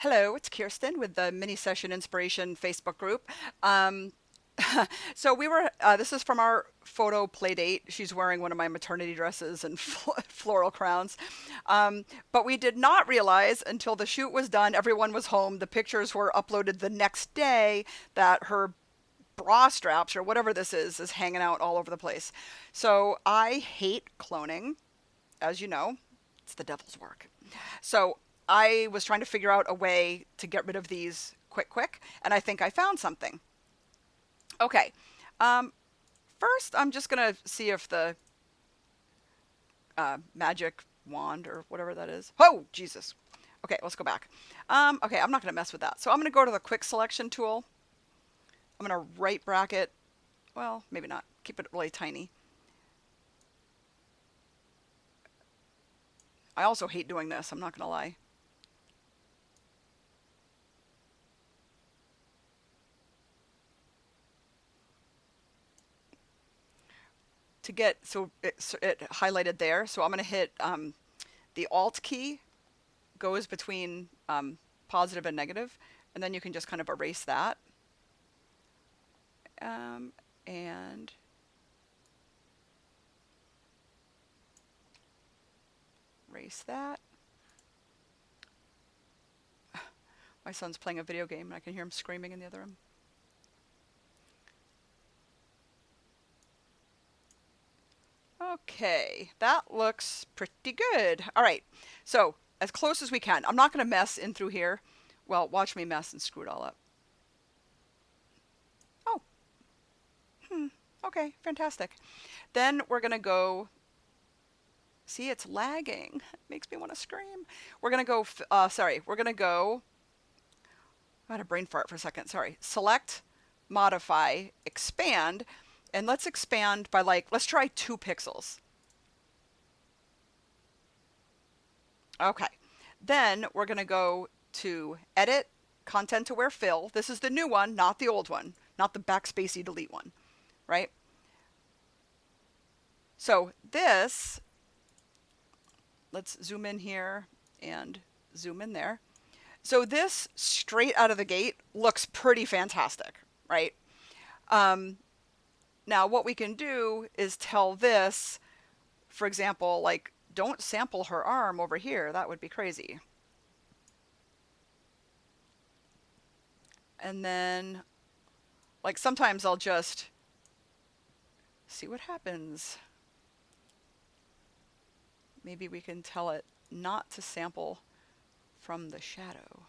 Hello, it's Kirsten with the Mini Session Inspiration Facebook group. Um, so this is from our photo play date. She's wearing one of my maternity dresses and floral crowns. But we did not realize until the shoot was done, everyone was home, the pictures were uploaded the next day, that her bra straps or whatever this is hanging out all over the place. So I hate cloning, as you know, it's the devil's work. So I was trying to figure out a way to get rid of these quick, and I think I found something. Okay. Um, First, I'm just going to see if the magic wand or whatever that is. Oh, Jesus. Okay, let's go back. Okay, I'm not going to mess with that. So I'm going to go to the quick selection tool. I'm going to right bracket. Well, maybe not. Keep it really tiny. I also hate doing this. I'm not going to lie. To get it highlighted there. So I'm going to hit the Alt key goes between positive and negative, and then you can just kind of erase that. Um, and erase that. My son's playing a video game, and I can hear him screaming in the other room. Okay, that looks pretty good. All right, so as close as we can. I'm not going to mess in through here. Well, watch me mess and screw it all up. Oh, okay, fantastic. Then we're going to go. See, it's lagging. It makes me want to scream. We're going to go, sorry, we're going to go, I had a brain fart for a second, sorry. Select, modify, expand, and let's expand by let's try 2 pixels. Okay. Then we're going to go to edit, content aware fill. This is the new one, not the old one, not the backspacey delete one, right? So this, let's zoom in here and zoom in there. So this straight out of the gate looks pretty fantastic, right? Um, Now what we can do is tell this, for example, like don't sample her arm over here. That would be crazy. And then like sometimes I'll just see what happens. Maybe we can tell it not to sample from the shadow.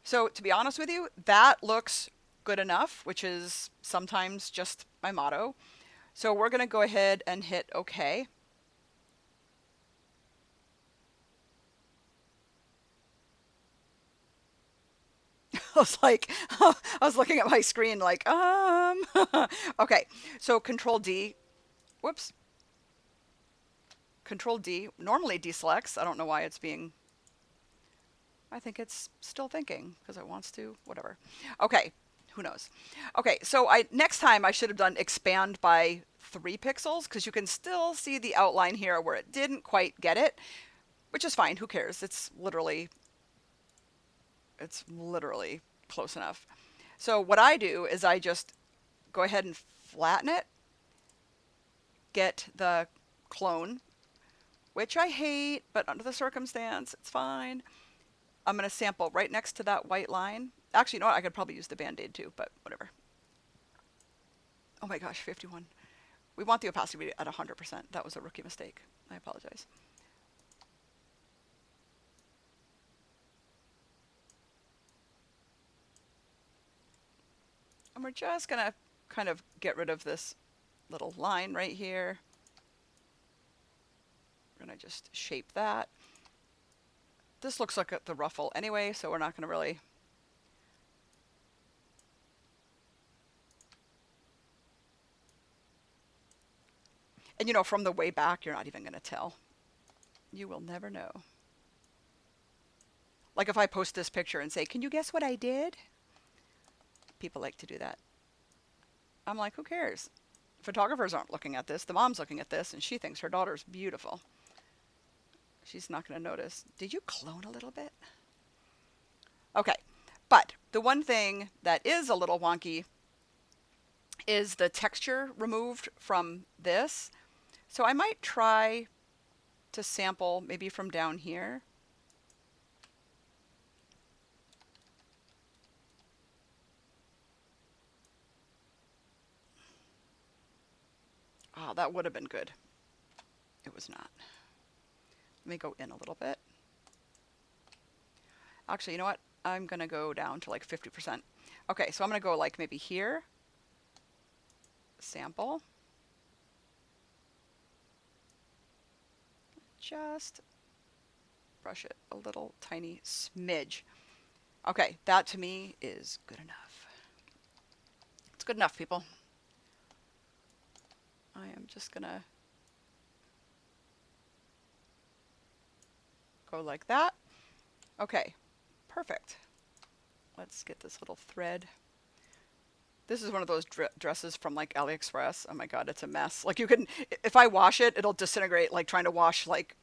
So to be honest with you, that looks good enough, which is sometimes just my motto. So we're going to go ahead and hit OK. I was like, I was looking at my screen like, okay. So Control D, whoops, Control D, normally deselects. I don't know why it's being, I think it's still thinking because it wants to, whatever. Okay, who knows? Okay, so next time I should have done expand by 3 pixels because you can still see the outline here where it didn't quite get it, which is fine. Who cares? It's literally close enough. So what I do is I just go ahead and flatten it, get the clone, which I hate, but under the circumstance, it's fine. I'm going to sample right next to that white line. Actually, you know what? I could probably use the Band-Aid too, but whatever. Oh my gosh, 51. We want the opacity at 100%. That was a rookie mistake. I apologize. And we're just going to kind of get rid of this little line right here. We're going to just shape that. This looks like the ruffle anyway, so we're not going to really. And you know, from the way back, you're not even going to tell. You will never know. Like if I post this picture and say, can you guess what I did? People like to do that. I'm like, who cares? Photographers aren't looking at this. The mom's looking at this, and she thinks her daughter's beautiful. She's not going to notice. Did you clone a little bit? Okay. But the one thing that is a little wonky is the texture removed from this. So I might try to sample maybe from down here. Oh, that would have been good. It was not. Let me go in a little bit. Actually, you know what? I'm going to go down to like 50%. Okay, so I'm going to go like maybe here. Sample. Just brush it a little tiny smidge. Okay, that to me is good enough. It's good enough, people. I am just going to go like that. Okay, perfect. Let's get this little thread. This is one of those dresses from like AliExpress. Oh my God, it's a mess. Like you can, if I wash it, it'll disintegrate like trying to wash like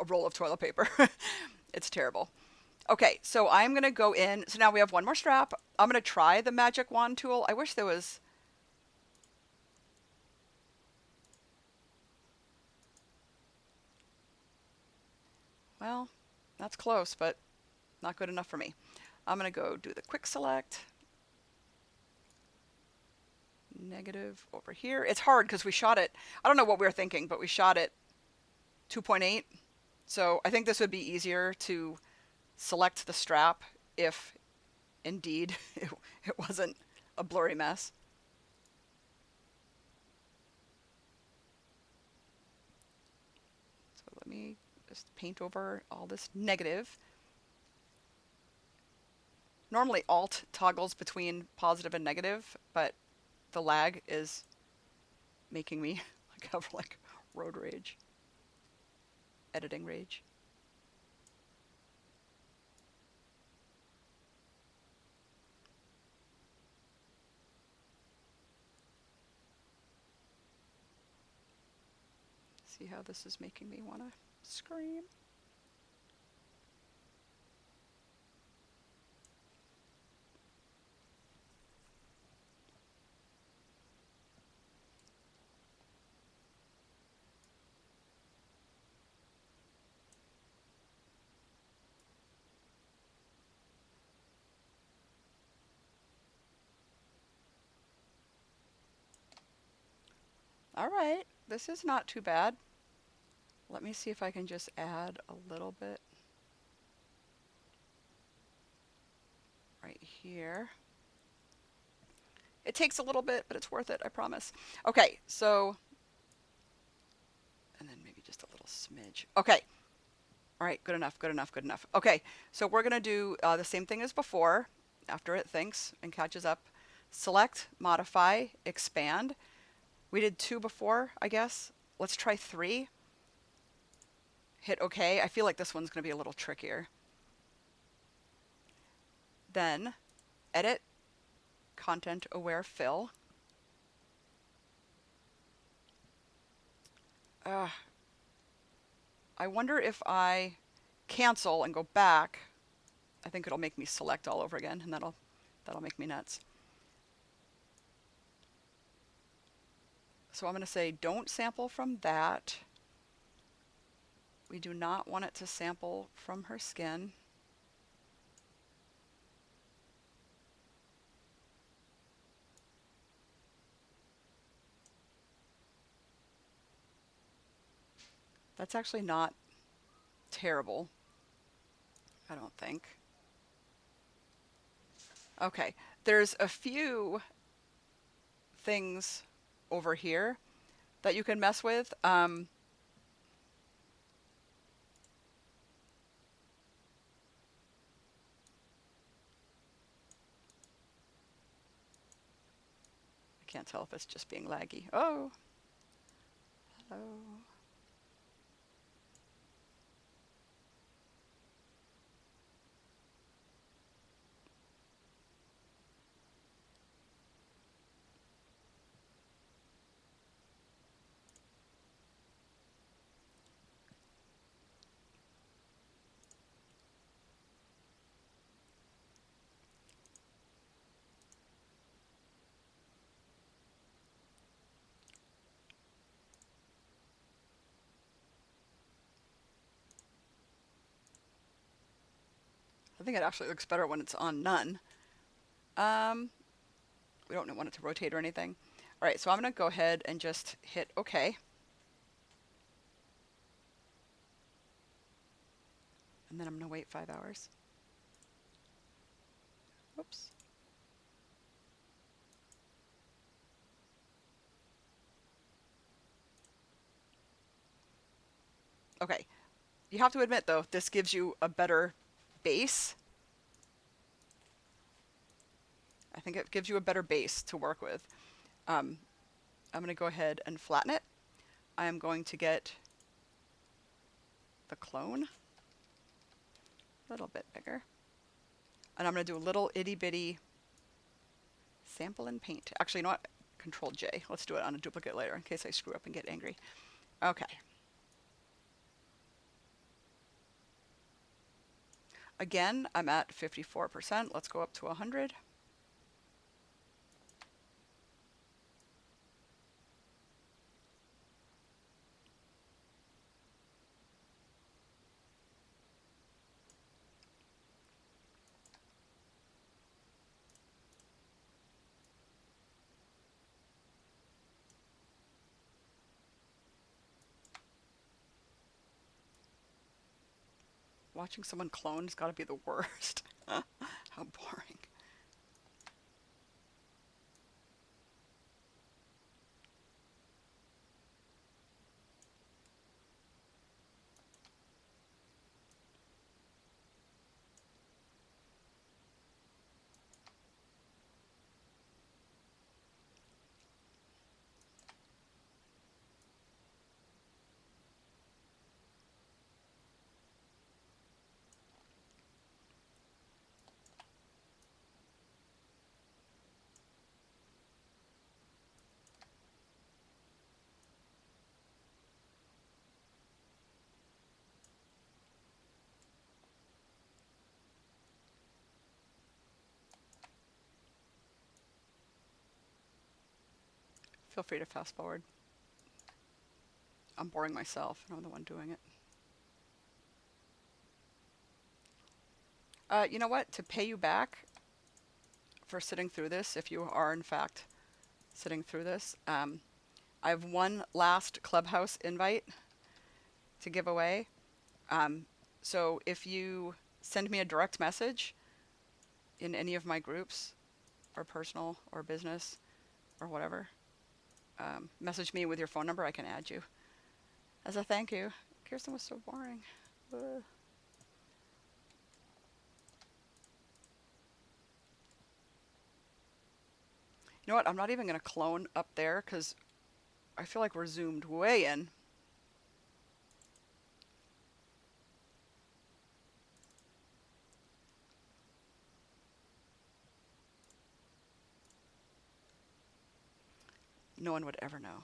a roll of toilet paper. It's terrible. Okay, so I'm going to go in. So now we have one more strap. I'm going to try the magic wand tool. I wish there was... Well, that's close, but not good enough for me. I'm going to go do the quick select. Negative over here. It's hard because we shot it. I don't know what we were thinking, but we shot it 2.8. So I think this would be easier to select the strap if indeed it wasn't a blurry mess. So let me just paint over all this negative. Normally Alt toggles between positive and negative, but the lag is making me like have like road rage, editing rage. See how this is making me want to scream? All right, this is not too bad. Let me see if I can just add a little bit right here. It takes a little bit, but it's worth it, I promise. Okay, so, and then maybe just a little smidge. Okay, all right, good enough, good enough, good enough. Okay, so we're gonna do the same thing as before. After it thinks and catches up, select, modify, expand. We did 2 before, I guess. Let's try 3. Hit OK. I feel like this one's gonna be a little trickier. Then, edit, content aware fill. I wonder if I cancel and go back, I think it'll make me select all over again, and that'll make me nuts. So I'm going to say don't sample from that. We do not want it to sample from her skin. That's actually not terrible, I don't think. Okay, there's a few things over here that you can mess with. I can't tell if it's just being laggy. Oh, hello. think it actually looks better when it's on none. Um, we don't want it to rotate or anything. All right, so I'm going to go ahead and just hit OK. And then I'm going to wait 5 hours. Whoops. Okay. You have to admit, though, this gives you a better base. I think it gives you a better base to work with. I'm going to go ahead and flatten it. I am going to get the clone a little bit bigger. And I'm going to do a little itty bitty sample and paint. Actually, you know what? Control J. Let's do it on a duplicate later in case I screw up and get angry. Okay. Again, I'm at 54%. Let's go up to 100. Watching someone clone has got to be the worst. How boring. Feel free to fast forward. I'm boring myself, and I'm the one doing it. You know what? To pay you back for sitting through this, if you are in fact sitting through this, I have one last Clubhouse invite to give away. So if you send me a direct message in any of my groups, or personal or business or whatever, message me with your phone number, I can add you as a thank you. Kirsten was so boring. Ugh. You know what? I'm not even going to clone up there because I feel like we're zoomed way in. No one would ever know.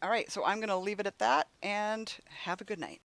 All right, so I'm going to leave it at that and have a good night.